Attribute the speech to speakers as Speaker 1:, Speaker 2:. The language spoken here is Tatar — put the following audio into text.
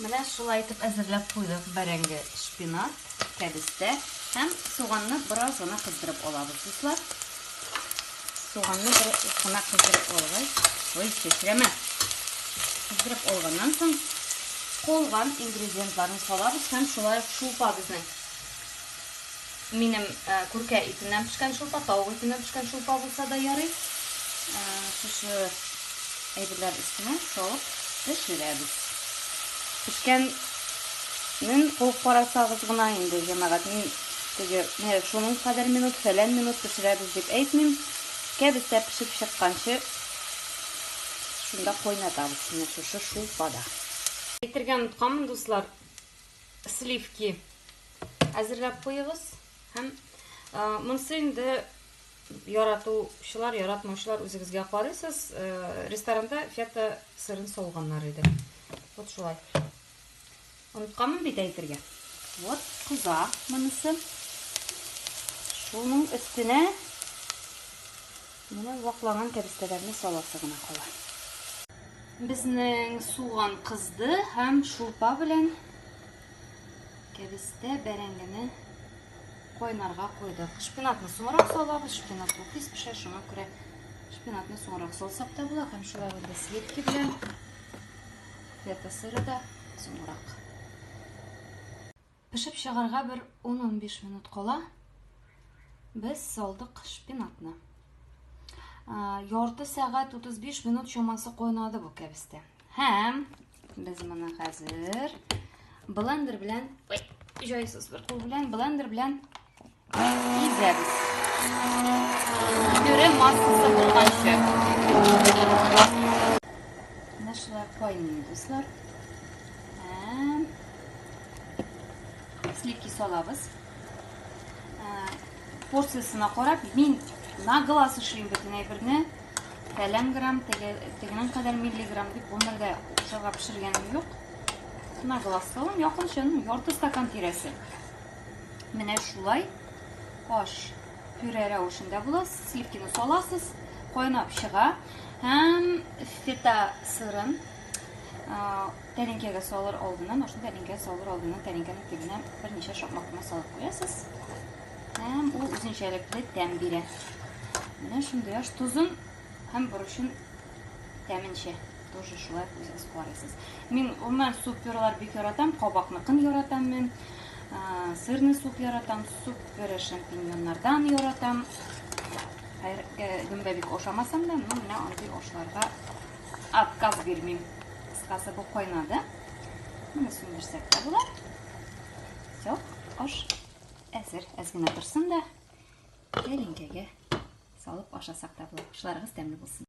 Speaker 1: Менә шулай итеп әзерләп куйдык бәрәңге шпинат, кәбестә һәм суганны бераз гына кыздырып алабыз, дуслар. Суганны бераз гына кыздырып алабыз. Ой, чәчрәмә. Кыздырып алганнан соң калган ингредиентларны салабыз һәм шулай шулпа безнең. Минем күркә итеннән пешкән шулпа, тавык итеннән пешкән шулпа булса да ярый. Шушы әйберләр өстенә салып пешерәбез. Пешкәннен куып карасагыз гына инде, җәмәгать, мин теге шуның кадәр минут, фәлән минут пешерәбез дип әйтмим. Кәбестә пешеп чыкканчы шунда кайнатабыз, менә шушы шулпада. Әйтергә онытканмын, дуслар, сливки әзерләп куегыз һәм монысы инде яратучылар, яратмаучылар үзегезгә карыйсыз. Ресторанда фета сырын салганнар иде. Вот шулай. Онытканмын бит әйтергә. Вот кыза монысы. Шуның өстенә менә ваклаган кәбестәләрне саласы гына кала. Безнең суган кызды һәм шулпа белән кәбестә бәрәңгене кайнарга куйдык. Шпинатны соңрак салабыз, шпинат тиз пешә, шуңа күрә шпинатны соңрак салсак та була, һәм шулай инде сливки белән фета сыры да соңрак. Пешеп чыгарга бер 10-15 минут кала. Без салдык шпинатны. Ярты сәгать 35 минут чамасы кайнады бу кәбестә. Һәм без моны хәзер блендер белән, җайсыз бер кул белән, блендер белән изәбез. Пюре массасы булганчы. Менә шулай кайный, дуслар. Һәм сливки салабыз. Порциясына карап, мин на глаз эшлим бөтен әйберне. Фәлән грамм, тегенең кадәр миллиграмм дип онда ошага пешергәнем юк. На глаз салам, якынча ярты стакан тирәсе. Менә шулай аш пюре рәвешендә була. Сливкины саласыз, кайнап чыга. Һәм фета сырын тәлинкәгә салыр алдыннан, ошны тәлинкәгә салыр алдыннан тәлинкәнең төбенә берничә шакмак кына салып куясыз. Һәм ул үзенчәлекле тәм бирә. Менә шундый аш тузын һәм борычын тәменчә. Тоже шулай үзегез карыйсыз. Мин umuman суп пюрелар бик яратам, кабакныкын яратам мин. Сырны суп яратам, суп пюре шампиньоннардан яратам. Гөмбә бик ашамасам да, менә андый ашларга отказ бирмим. Кыскасы бу кайнады. Менә сүндерсәк тә була. Всё, аш әзер. Әз генә торсын да тәлинкәгә салып ашасак та була. Ашларыгыз тәмле булсын.